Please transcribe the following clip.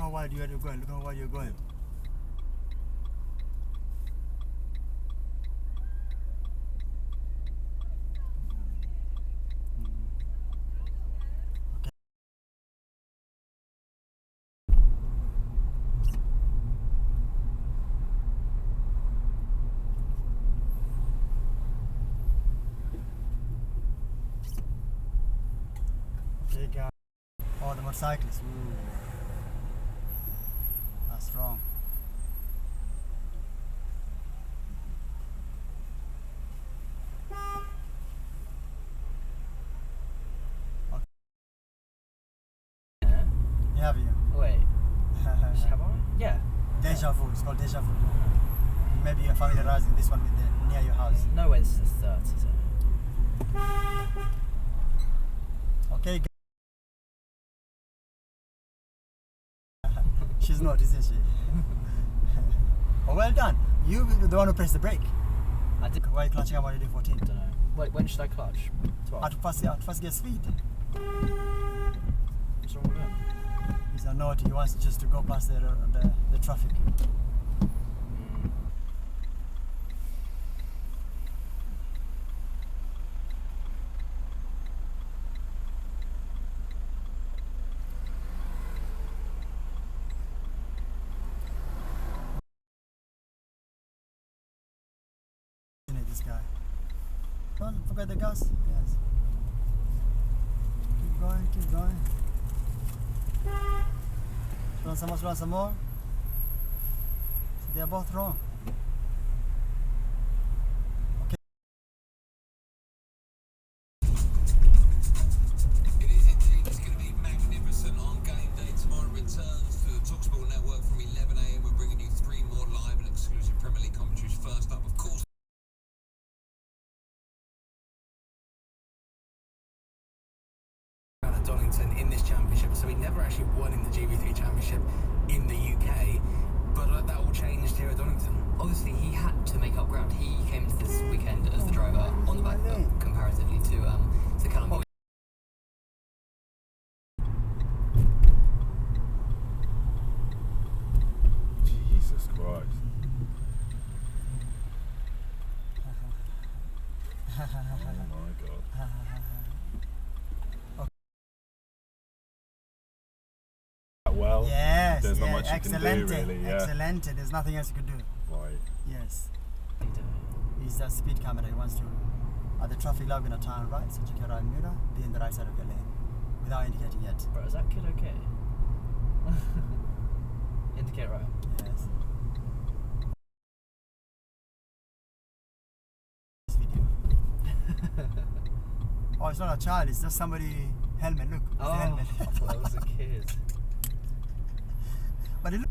how wide you're going. Look how wide you're going. Okay, guys. Oh, the motorcyclists. Ooh. That's wrong. Okay. Yeah. Have you? Wait. Have I? Yeah. Deja vu. It's called deja vu. Maybe you're familiarizing this one with the near your house. No way. This is the third, is it? Okay. She's not, isn't she? Oh, well done. You the one who pressed the brake. I did. Why are you clutching up on the 14? I don't know. Wait, when should I clutch? 12. At first get speed. What's wrong with him? He's a naughty. He wants just to go past the traffic. This guy. Don't forget the gas. Yes. Keep going, keep going. Run some more, run some more. So they are both wrong. Okay. It is indeed. It's going to be magnificent on game day tomorrow. Returns to the TalkSport network from 11 AM. We're bringing you 3 more live and exclusive Premier League commentaries. First up, of course. Donington in this championship, so he never actually won in the GB3 championship in the UK, but that all changed here at Donington. Obviously, he had to make up ground. He came into this weekend as the driver on the back foot comparatively to Callum. Jesus Christ. Oh my God. Well, Yes, there's not yeah, much you can do really. Yeah. Excellent. There's nothing else you can do. Right. Yes. He's a speed camera. He wants to. At the traffic light, we're gonna turn right, so check your right mirror, be in the right side of your lane, without indicating yet. Bro, is that kid okay? Indicate right. Yes. This video. Oh, it's not a child. It's just somebody. Helmet. Look. It's the helmet. I thought that was a kid. But it look.